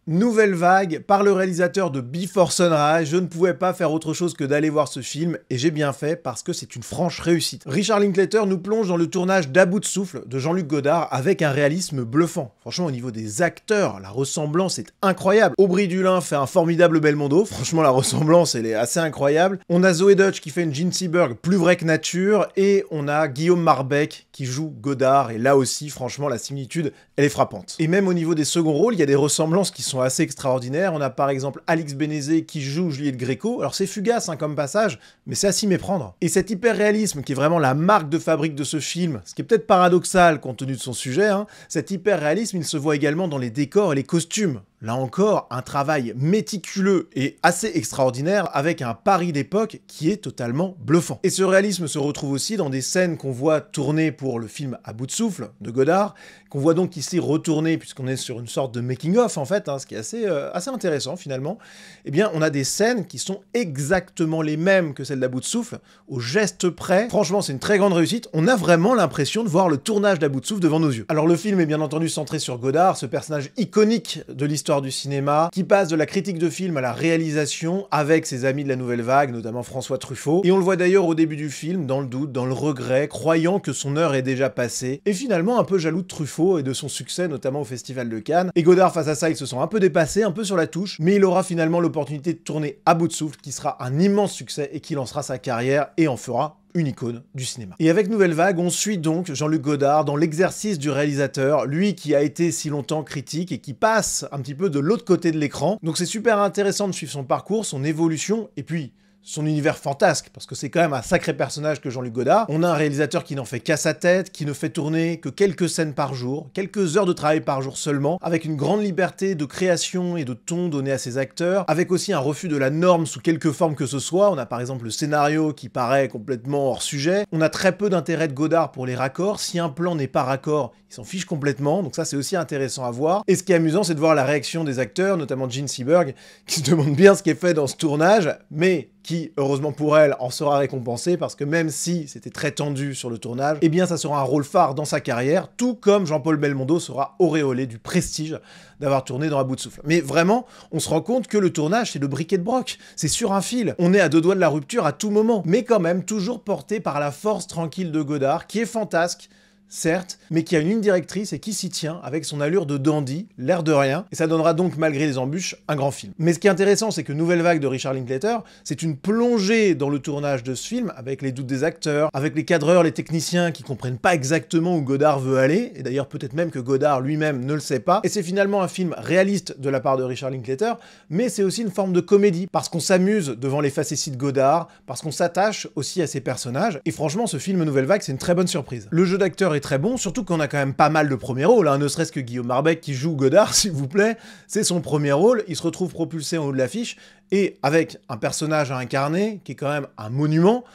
Nouvelle Vague, par le réalisateur de Before Sunrise. Je ne pouvais pas faire autre chose que d'aller voir ce film, et j'ai bien fait parce que c'est une franche réussite. Richard Linklater nous plonge dans le tournage d'À bout de souffle de Jean-Luc Godard avec un réalisme bluffant. Franchement, au niveau des acteurs, la ressemblance est incroyable. Aubry Dulin fait un formidable Belmondo, franchement la ressemblance elle est assez incroyable. On a Zoé Deutch qui fait une Jean Seberg plus vraie que nature, et on a Guillaume Marbeck qui joue Godard, et là aussi, franchement, la similitude, elle est frappante. Et même au niveau des seconds rôles, il y a des ressemblances qui sont assez extraordinaires. On a par exemple Alix Bénézé qui joue Juliette Gréco. Alors c'est fugace comme passage, mais c'est à s'y méprendre. Et cet hyper-réalisme qui est vraiment la marque de fabrique de ce film, ce qui est peut-être paradoxal compte tenu de son sujet, cet hyper-réalisme, il se voit également dans les décors et les costumes. Là encore, un travail méticuleux et assez extraordinaire avec un Paris d'époque qui est totalement bluffant. Et ce réalisme se retrouve aussi dans des scènes qu'on voit tourner pour le film À bout de souffle de Godard, qu'on voit donc ici retourner puisqu'on est sur une sorte de making-of en fait, ce qui est assez intéressant finalement. Eh bien, on a des scènes qui sont exactement les mêmes que celles d'À bout de souffle, au geste près. Franchement, c'est une très grande réussite. On a vraiment l'impression de voir le tournage d'À bout de souffle devant nos yeux. Alors le film est bien entendu centré sur Godard, ce personnage iconique de l'histoire du cinéma, qui passe de la critique de film à la réalisation avec ses amis de la Nouvelle Vague, notamment François Truffaut. Et on le voit d'ailleurs au début du film, dans le doute, dans le regret, croyant que son heure est déjà passée, et finalement un peu jaloux de Truffaut et de son succès, notamment au Festival de Cannes. Et Godard, face à ça, il se sent un peu dépassé, un peu sur la touche, mais il aura finalement l'opportunité de tourner À bout de souffle, qui sera un immense succès et qui lancera sa carrière et en fera une icône du cinéma. Et avec Nouvelle Vague, on suit donc Jean-Luc Godard dans l'exercice du réalisateur, lui qui a été si longtemps critique et qui passe un petit peu de l'autre côté de l'écran. Donc c'est super intéressant de suivre son parcours, son évolution, et puis son univers fantasque, parce que c'est quand même un sacré personnage que Jean-Luc Godard. On a un réalisateur qui n'en fait qu'à sa tête, qui ne fait tourner que quelques scènes par jour, quelques heures de travail par jour seulement, avec une grande liberté de création et de ton donné à ses acteurs, avec aussi un refus de la norme sous quelque forme que ce soit. On a par exemple le scénario qui paraît complètement hors sujet. On a très peu d'intérêt de Godard pour les raccords. Si un plan n'est pas raccord, il s'en fiche complètement, donc ça c'est aussi intéressant à voir. Et ce qui est amusant, c'est de voir la réaction des acteurs, notamment Jean Seberg, qui se demande bien ce qui est fait dans ce tournage, mais qui, heureusement pour elle, en sera récompensée, parce que même si c'était très tendu sur le tournage, eh bien ça sera un rôle phare dans sa carrière, tout comme Jean-Paul Belmondo sera auréolé du prestige d'avoir tourné dans À bout de souffle. Mais vraiment, on se rend compte que le tournage, c'est le briquet de broc, c'est sur un fil, on est à deux doigts de la rupture à tout moment, mais quand même toujours porté par la force tranquille de Godard, qui est fantasque, certes, mais qui a une ligne directrice et qui s'y tient avec son allure de dandy, l'air de rien, et ça donnera donc, malgré les embûches, un grand film. Mais ce qui est intéressant, c'est que Nouvelle Vague de Richard Linklater, c'est une plongée dans le tournage de ce film, avec les doutes des acteurs, avec les cadreurs, les techniciens qui comprennent pas exactement où Godard veut aller, et d'ailleurs peut-être même que Godard lui-même ne le sait pas, et c'est finalement un film réaliste de la part de Richard Linklater, mais c'est aussi une forme de comédie, parce qu'on s'amuse devant les facéties de Godard, parce qu'on s'attache aussi à ses personnages, et franchement, ce film Nouvelle Vague, c'est une très bonne surprise. Le jeu d'acteur est très bon, surtout qu'on a quand même pas mal de premiers rôles, ne serait-ce que Guillaume Marbeck qui joue Godard, s'il vous plaît, c'est son premier rôle, il se retrouve propulsé en haut de l'affiche, et avec un personnage à incarner, qui est quand même un monument,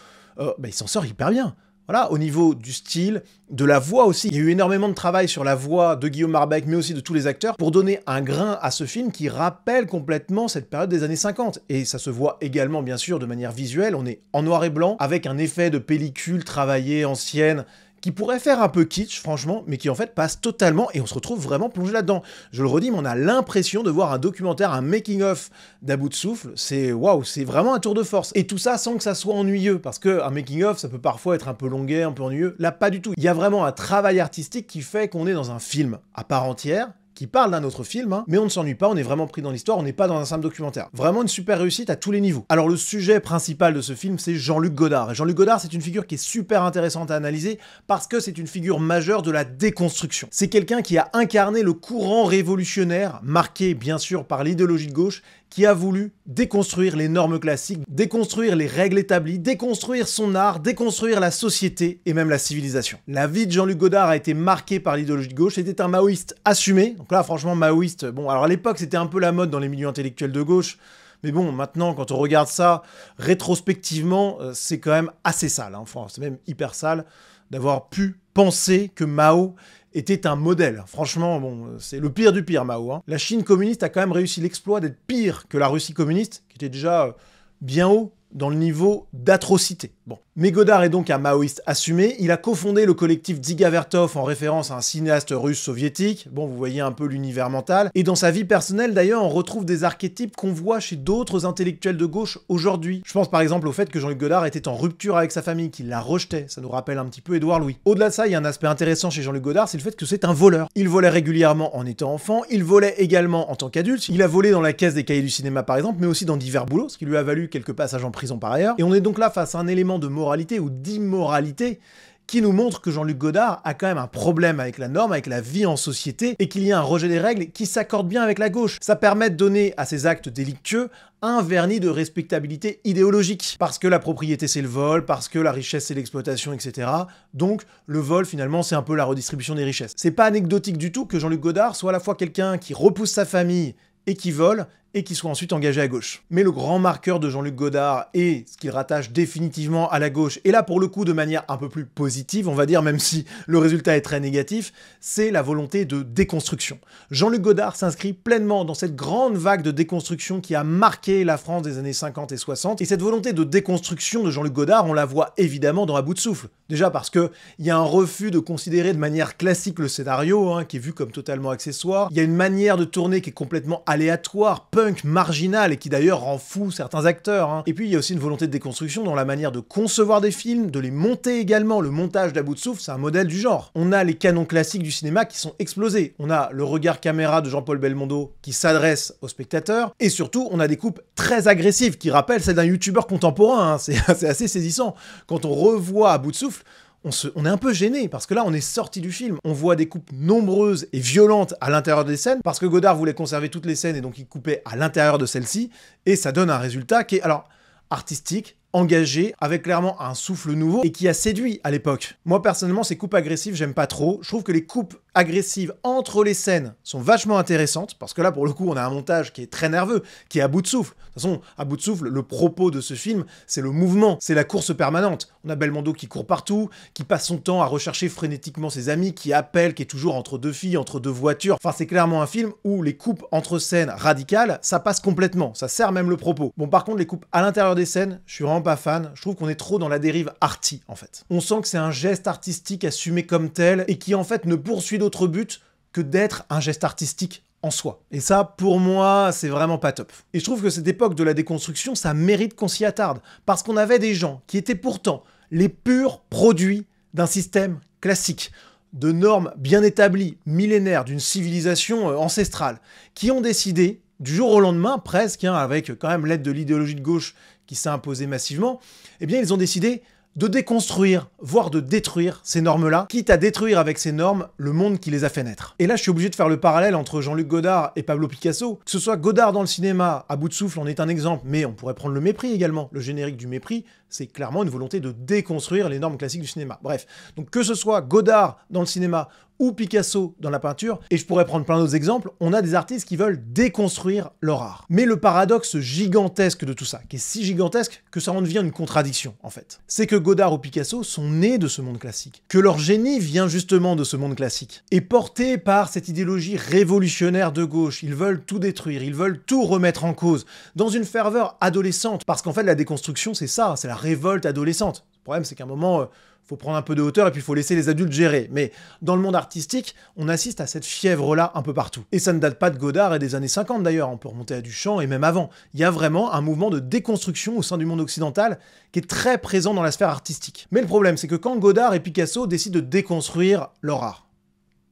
il s'en sort hyper bien. Voilà, au niveau du style, de la voix aussi. Il y a eu énormément de travail sur la voix de Guillaume Marbeck, mais aussi de tous les acteurs, pour donner un grain à ce film qui rappelle complètement cette période des années 50. Et ça se voit également, bien sûr, de manière visuelle. On est en noir et blanc, avec un effet de pellicule travaillée, ancienne, qui pourrait faire un peu kitsch, franchement, mais qui en fait passe totalement, et on se retrouve vraiment plongé là-dedans. Je le redis, mais on a l'impression de voir un documentaire, un making-of d'À bout de souffle. C'est waouh, c'est vraiment un tour de force. Et tout ça sans que ça soit ennuyeux, parce qu'un making-of, ça peut parfois être un peu longuet, un peu ennuyeux. Là, pas du tout. Il y a vraiment un travail artistique qui fait qu'on est dans un film à part entière, qui parle d'un autre film, mais on ne s'ennuie pas, on est vraiment pris dans l'histoire, on n'est pas dans un simple documentaire. Vraiment une super réussite à tous les niveaux. Alors le sujet principal de ce film, c'est Jean-Luc Godard. Et Jean-Luc Godard, c'est une figure qui est super intéressante à analyser, parce que c'est une figure majeure de la déconstruction. C'est quelqu'un qui a incarné le courant révolutionnaire, marqué bien sûr par l'idéologie de gauche, qui a voulu déconstruire les normes classiques, déconstruire les règles établies, déconstruire son art, déconstruire la société et même la civilisation. La vie de Jean-Luc Godard a été marquée par l'idéologie de gauche, c'était un maoïste assumé. Donc là, franchement, maoïste, bon, alors à l'époque, c'était un peu la mode dans les milieux intellectuels de gauche, mais bon, maintenant, quand on regarde ça rétrospectivement, c'est quand même assez sale, enfin, c'est même hyper sale d'avoir pu penser que Mao était un modèle. Franchement, bon, c'est le pire du pire, Mao. La Chine communiste a quand même réussi l'exploit d'être pire que la Russie communiste, qui était déjà bien haut dans le niveau d'atrocité. Bon. Mais Godard est donc un maoïste assumé, il a cofondé le collectif Dziga Vertov en référence à un cinéaste russe soviétique, bon vous voyez un peu l'univers mental, et dans sa vie personnelle d'ailleurs on retrouve des archétypes qu'on voit chez d'autres intellectuels de gauche aujourd'hui. Je pense par exemple au fait que Jean-Luc Godard était en rupture avec sa famille, qu'il la rejetait, ça nous rappelle un petit peu Édouard Louis. Au-delà de ça, il y a un aspect intéressant chez Jean-Luc Godard, c'est le fait que c'est un voleur. Il volait régulièrement en étant enfant, il volait également en tant qu'adulte, il a volé dans la caisse des cahiers du cinéma par exemple, mais aussi dans divers boulots, ce qui lui a valu quelques passages en prison par ailleurs, et on est donc là face à un élément de moralité ou d'immoralité qui nous montre que Jean-Luc Godard a quand même un problème avec la norme, avec la vie en société, et qu'il y a un rejet des règles qui s'accorde bien avec la gauche. Ça permet de donner à ces actes délictueux un vernis de respectabilité idéologique. Parce que la propriété c'est le vol, parce que la richesse c'est l'exploitation, etc. Donc le vol finalement c'est un peu la redistribution des richesses. C'est pas anecdotique du tout que Jean-Luc Godard soit à la fois quelqu'un qui repousse sa famille et qui vole, et qui soit ensuite engagé à gauche. Mais le grand marqueur de Jean-Luc Godard, et ce qu'il rattache définitivement à la gauche, et là pour le coup de manière un peu plus positive, on va dire, même si le résultat est très négatif, c'est la volonté de déconstruction. Jean-Luc Godard s'inscrit pleinement dans cette grande vague de déconstruction qui a marqué la France des années 50 et 60, et cette volonté de déconstruction de Jean-Luc Godard, on la voit évidemment dans À bout de souffle. Déjà parce que il y a un refus de considérer de manière classique le scénario, qui est vu comme totalement accessoire, il y a une manière de tourner qui est complètement aléatoire, punk, marginal, et qui d'ailleurs rend fou certains acteurs. Et puis il y a aussi une volonté de déconstruction dans la manière de concevoir des films, de les monter également. Le montage d'À bout de souffle, c'est un modèle du genre. On a les canons classiques du cinéma qui sont explosés. On a le regard caméra de Jean-Paul Belmondo qui s'adresse aux spectateurs, et surtout on a des coupes très agressives qui rappellent celles d'un youtubeur contemporain. C'est assez saisissant. Quand on revoit À bout de souffle, on est un peu gêné, parce que là, on est sorti du film. On voit des coupes nombreuses et violentes à l'intérieur des scènes, parce que Godard voulait conserver toutes les scènes, et donc il coupait à l'intérieur de celles-ci, et ça donne un résultat qui est, alors, artistique, engagé, avec clairement un souffle nouveau, et qui a séduit à l'époque. Moi, personnellement, ces coupes agressives, j'aime pas trop. Je trouve que les coupes agressives entre les scènes sont vachement intéressantes, parce que là, pour le coup, on a un montage qui est très nerveux, qui est à bout de souffle. De toute façon, À bout de souffle, le propos de ce film, c'est le mouvement, c'est la course permanente. On a Belmondo qui court partout, qui passe son temps à rechercher frénétiquement ses amis, qui appelle, qui est toujours entre deux filles, entre deux voitures. Enfin, c'est clairement un film où les coupes entre scènes radicales, ça passe complètement, ça sert même le propos. Bon, par contre, les coupes à l'intérieur des scènes, je suis vraiment pas fan, je trouve qu'on est trop dans la dérive arty, en fait. On sent que c'est un geste artistique assumé comme tel, et qui en fait ne poursuit d'autre but que d'être un geste artistique en soi. Et ça, pour moi, c'est vraiment pas top. Et je trouve que cette époque de la déconstruction, ça mérite qu'on s'y attarde, parce qu'on avait des gens qui étaient pourtant les purs produits d'un système classique, de normes bien établies, millénaires, d'une civilisation ancestrale, qui ont décidé, du jour au lendemain, presque, avec quand même l'aide de l'idéologie de gauche qui s'est imposée massivement, eh bien ils ont décidé de déconstruire, voire de détruire ces normes-là, quitte à détruire avec ces normes le monde qui les a fait naître. Et là, je suis obligé de faire le parallèle entre Jean-Luc Godard et Pablo Picasso. Que ce soit Godard dans le cinéma, À bout de souffle en est un exemple, mais on pourrait prendre Le Mépris également. Le générique du Mépris, c'est clairement une volonté de déconstruire les normes classiques du cinéma. Bref, donc que ce soit Godard dans le cinéma ou Picasso dans la peinture, et je pourrais prendre plein d'autres exemples, on a des artistes qui veulent déconstruire leur art. Mais le paradoxe gigantesque de tout ça, qui est si gigantesque que ça en devient une contradiction, en fait, c'est que Godard ou Picasso sont nés de ce monde classique, que leur génie vient justement de ce monde classique, et porté par cette idéologie révolutionnaire de gauche. Ils veulent tout détruire, ils veulent tout remettre en cause, dans une ferveur adolescente, parce qu'en fait la déconstruction c'est ça, c'est la révolte adolescente. Le problème c'est qu'à un moment... faut prendre un peu de hauteur et puis il faut laisser les adultes gérer. Mais dans le monde artistique, on assiste à cette fièvre-là un peu partout. Et ça ne date pas de Godard et des années 50 d'ailleurs, on peut remonter à Duchamp et même avant. Il y a vraiment un mouvement de déconstruction au sein du monde occidental qui est très présent dans la sphère artistique. Mais le problème, c'est que quand Godard et Picasso décident de déconstruire leur art,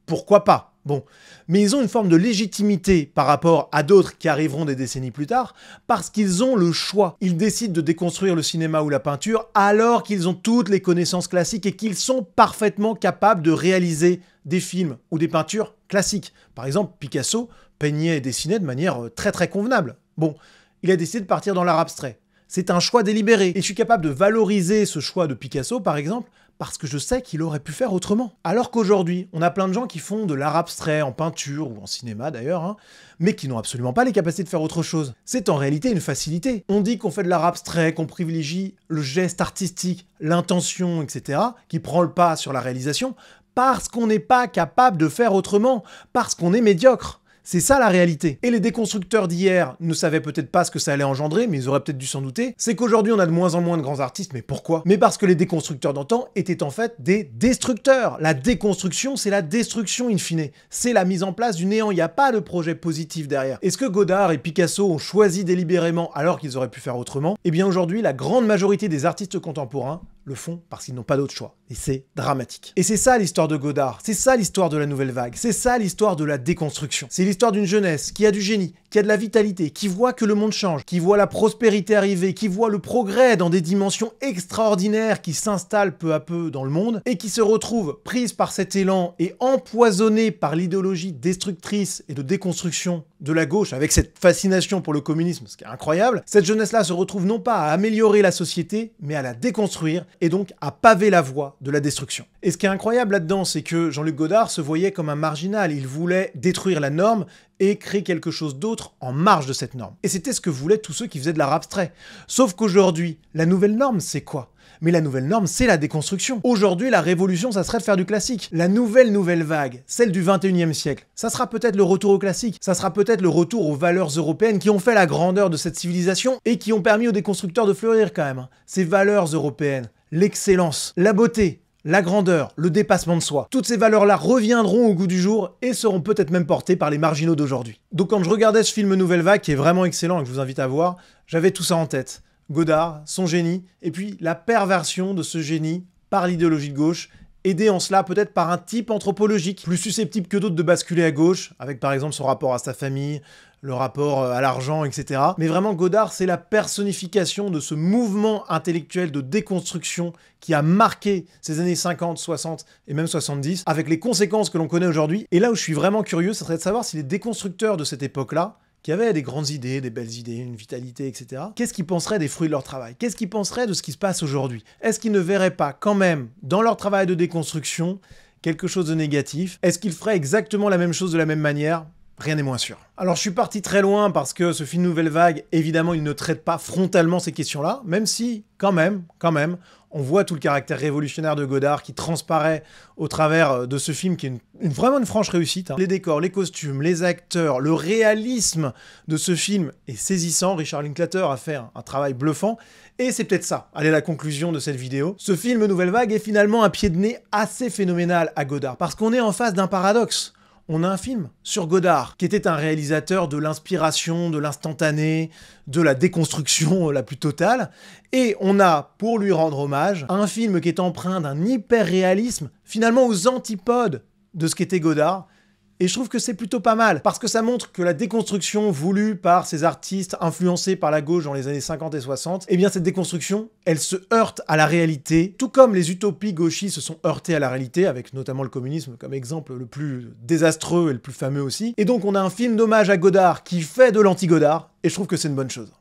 pourquoi pas ? Bon, mais ils ont une forme de légitimité par rapport à d'autres qui arriveront des décennies plus tard, parce qu'ils ont le choix. Ils décident de déconstruire le cinéma ou la peinture alors qu'ils ont toutes les connaissances classiques et qu'ils sont parfaitement capables de réaliser des films ou des peintures classiques. Par exemple, Picasso peignait et dessinait de manière très très convenable. Bon, il a décidé de partir dans l'art abstrait. C'est un choix délibéré, et je suis capable de valoriser ce choix de Picasso, par exemple, parce que je sais qu'il aurait pu faire autrement. Alors qu'aujourd'hui, on a plein de gens qui font de l'art abstrait en peinture, ou en cinéma d'ailleurs, mais qui n'ont absolument pas les capacités de faire autre chose. C'est en réalité une facilité. On dit qu'on fait de l'art abstrait, qu'on privilégie le geste artistique, l'intention, etc., qui prend le pas sur la réalisation, parce qu'on n'est pas capable de faire autrement, parce qu'on est médiocre. C'est ça la réalité. Et les déconstructeurs d'hier ne savaient peut-être pas ce que ça allait engendrer, mais ils auraient peut-être dû s'en douter. C'est qu'aujourd'hui on a de moins en moins de grands artistes, mais pourquoi? Mais parce que les déconstructeurs d'antan étaient en fait des destructeurs. La déconstruction, c'est la destruction in fine. C'est la mise en place du néant, il n'y a pas de projet positif derrière. Est-ce que Godard et Picasso ont choisi délibérément alors qu'ils auraient pu faire autrement? Eh bien aujourd'hui, la grande majorité des artistes contemporains le font parce qu'ils n'ont pas d'autre choix. Et c'est dramatique. Et c'est ça l'histoire de Godard, c'est ça l'histoire de la nouvelle vague, c'est ça l'histoire de la déconstruction. C'est l'histoire d'une jeunesse qui a du génie, qui a de la vitalité, qui voit que le monde change, qui voit la prospérité arriver, qui voit le progrès dans des dimensions extraordinaires qui s'installent peu à peu dans le monde, et qui se retrouve prise par cet élan et empoisonnée par l'idéologie destructrice et de déconstruction de la gauche, avec cette fascination pour le communisme, ce qui est incroyable. Cette jeunesse-là se retrouve non pas à améliorer la société, mais à la déconstruire, et donc à paver la voie de la destruction. Et ce qui est incroyable là-dedans, c'est que Jean-Luc Godard se voyait comme un marginal, il voulait détruire la norme et créer quelque chose d'autre en marge de cette norme. Et c'était ce que voulaient tous ceux qui faisaient de l'art abstrait. Sauf qu'aujourd'hui, la nouvelle norme, c'est quoi ? Mais la nouvelle norme, c'est la déconstruction. Aujourd'hui, la révolution, ça serait de faire du classique. La nouvelle vague, celle du 21e siècle, ça sera peut-être le retour au classique, ça sera peut-être le retour aux valeurs européennes qui ont fait la grandeur de cette civilisation et qui ont permis aux déconstructeurs de fleurir quand même. Ces valeurs européennes, l'excellence, la beauté, la grandeur, le dépassement de soi. Toutes ces valeurs-là reviendront au goût du jour et seront peut-être même portées par les marginaux d'aujourd'hui. Donc quand je regardais ce film Nouvelle Vague, qui est vraiment excellent et que je vous invite à voir, j'avais tout ça en tête. Godard, son génie, et puis la perversion de ce génie par l'idéologie de gauche, aidé en cela peut-être par un type anthropologique, plus susceptible que d'autres de basculer à gauche, avec par exemple son rapport à sa famille, le rapport à l'argent, etc. Mais vraiment, Godard, c'est la personnification de ce mouvement intellectuel de déconstruction qui a marqué ces années 50, 60 et même 70, avec les conséquences que l'on connaît aujourd'hui. Et là où je suis vraiment curieux, ça serait de savoir si les déconstructeurs de cette époque-là, qui avaient des grandes idées, des belles idées, une vitalité, etc., qu'est-ce qu'ils penseraient des fruits de leur travail? Qu'est-ce qu'ils penseraient de ce qui se passe aujourd'hui? Est-ce qu'ils ne verraient pas quand même, dans leur travail de déconstruction, quelque chose de négatif? Est-ce qu'ils feraient exactement la même chose de la même manière? Rien n'est moins sûr. Alors je suis parti très loin parce que ce film Nouvelle Vague, évidemment, il ne traite pas frontalement ces questions-là, même si, quand même, on voit tout le caractère révolutionnaire de Godard qui transparaît au travers de ce film qui est vraiment une franche réussite. Les décors, les costumes, les acteurs, le réalisme de ce film est saisissant. Richard Linklater a fait un travail bluffant. Et c'est peut-être ça, allez, la conclusion de cette vidéo. Ce film Nouvelle Vague est finalement un pied de nez assez phénoménal à Godard, parce qu'on est en face d'un paradoxe. On a un film sur Godard, qui était un réalisateur de l'inspiration, de l'instantané, de la déconstruction la plus totale, et on a, pour lui rendre hommage, un film qui est empreint d'un hyper-réalisme, finalement aux antipodes de ce qu'était Godard, et je trouve que c'est plutôt pas mal, parce que ça montre que la déconstruction voulue par ces artistes influencés par la gauche dans les années 50 et 60, eh bien cette déconstruction, elle se heurte à la réalité, tout comme les utopies gauchistes se sont heurtées à la réalité, avec notamment le communisme comme exemple le plus désastreux et le plus fameux aussi. Et donc on a un film d'hommage à Godard qui fait de l'anti-Godard, et je trouve que c'est une bonne chose.